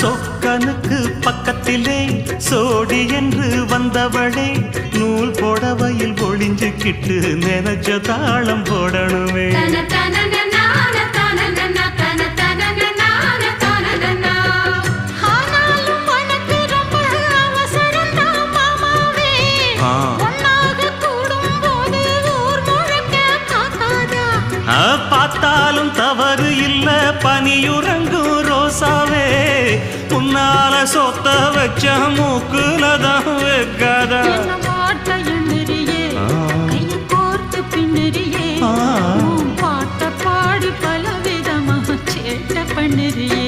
சொக்கனுக்கு பக்கத்திலே சோடி என்று வந்தவளே நூல் புடவையில் ஒளிஞ்சுக்கிட்டு நினைச்ச தாளம் போடணுமே. பார்த்தாலும் தவறு இல்ல பனியுறங்கும் ரோசாவே உன்னால சொத்த வச்ச மூக்குலதான் வைக்காத பாட்ட பாடி பல விதமா சேட்ட பண்ணுறியே.